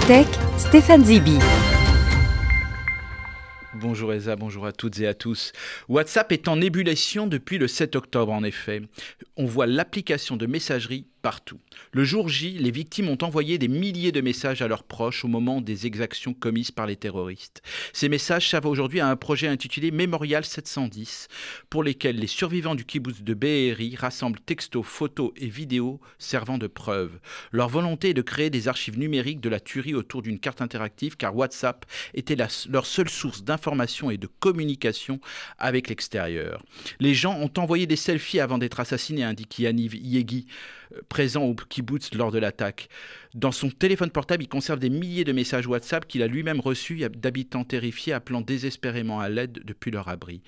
Tech, Stéphane Zibi. Bonjour Elsa, bonjour à toutes et à tous. WhatsApp est en ébullition depuis le 7 octobre en effet. On voit l'application de messagerie partout. Le jour J, les victimes ont envoyé des milliers de messages à leurs proches au moment des exactions commises par les terroristes. Ces messages servent aujourd'hui à un projet intitulé Mémorial 710, pour lesquels les survivants du kibboutz de Be'eri rassemblent textos, photos et vidéos servant de preuves. Leur volonté est de créer des archives numériques de la tuerie autour d'une carte interactive, car WhatsApp était leur seule source d'information et de communication avec l'extérieur. Les gens ont envoyé des selfies avant d'être assassinés, indique Yaniv Yegi, présent au kibboutz lors de l'attaque. Dans son téléphone portable, il conserve des milliers de messages WhatsApp qu'il a lui-même reçus d'habitants terrifiés appelant désespérément à l'aide depuis leur abri.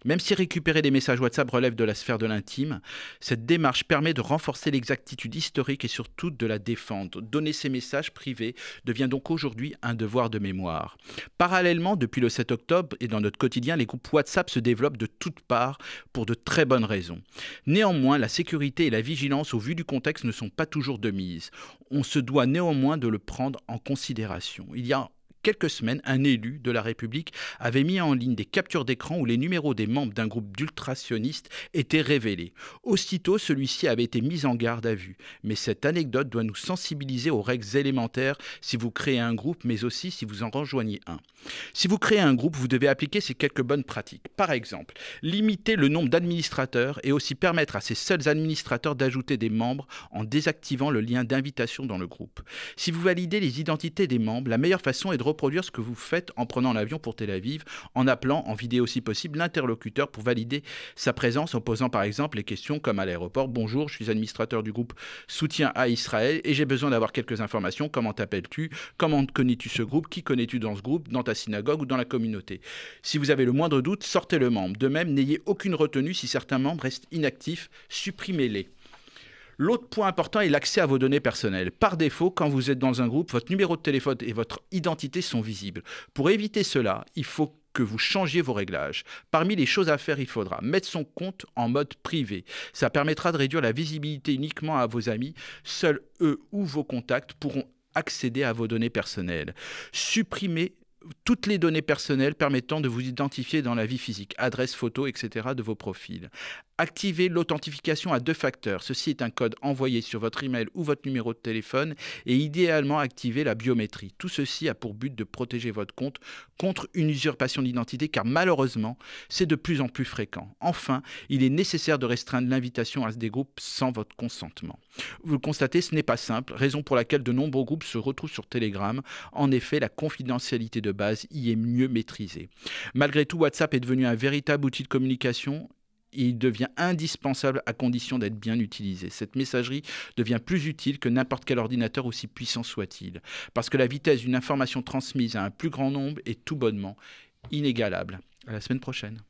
Même si récupérer des messages WhatsApp relève de la sphère de l'intime, cette démarche permet de renforcer l'exactitude historique et surtout de la défendre. Donner ces messages privés devient donc aujourd'hui un devoir de mémoire. Parallèlement, depuis le 7 octobre et dans notre quotidien, les groupes WhatsApp se développent de toutes parts pour de très bonnes raisons. Néanmoins, la sécurité et la vigilance au vu du contexte ne sont pas toujours de mise. On se doit néanmoins de le prendre en considération. Il y a quelques semaines, un élu de la République avait mis en ligne des captures d'écran où les numéros des membres d'un groupe d'ultrasionistes étaient révélés. Aussitôt, celui-ci avait été mis en garde à vue. Mais cette anecdote doit nous sensibiliser aux règles élémentaires si vous créez un groupe, mais aussi si vous en rejoignez un. Si vous créez un groupe, vous devez appliquer ces quelques bonnes pratiques. Par exemple, limiter le nombre d'administrateurs et aussi permettre à ces seuls administrateurs d'ajouter des membres en désactivant le lien d'invitation dans le groupe. Si vous validez les identités des membres, la meilleure façon est de reproduire ce que vous faites en prenant l'avion pour Tel Aviv, en appelant en vidéo si possible l'interlocuteur pour valider sa présence en posant par exemple les questions comme à l'aéroport: bonjour, je suis administrateur du groupe Soutien à Israël et j'ai besoin d'avoir quelques informations. Comment t'appelles-tu? Comment connais-tu ce groupe? Qui connais-tu dans ce groupe, dans ta synagogue ou dans la communauté? Si vous avez le moindre doute, sortez le membre. De même, n'ayez aucune retenue si certains membres restent inactifs, supprimez-les. L'autre point important est l'accès à vos données personnelles. Par défaut, quand vous êtes dans un groupe, votre numéro de téléphone et votre identité sont visibles. Pour éviter cela, il faut que vous changiez vos réglages. Parmi les choses à faire, il faudra mettre son compte en mode privé. Ça permettra de réduire la visibilité uniquement à vos amis. Seuls eux ou vos contacts pourront accéder à vos données personnelles. Supprimez toutes les données personnelles permettant de vous identifier dans la vie physique, adresse, photo, etc. de vos profils. Activez l'authentification à 2 facteurs. Ceci est un code envoyé sur votre email ou votre numéro de téléphone et idéalement activez la biométrie. Tout ceci a pour but de protéger votre compte contre une usurpation d'identité car malheureusement, c'est de plus en plus fréquent. Enfin, il est nécessaire de restreindre l'invitation à des groupes sans votre consentement. Vous le constatez, ce n'est pas simple, raison pour laquelle de nombreux groupes se retrouvent sur Telegram. En effet, la confidentialité de base y est mieux maîtrisée. Malgré tout, WhatsApp est devenu un véritable outil de communication. Il devient indispensable à condition d'être bien utilisé. Cette messagerie devient plus utile que n'importe quel ordinateur aussi puissant soit-il, parce que la vitesse d'une information transmise à un plus grand nombre est tout bonnement inégalable. À la semaine prochaine.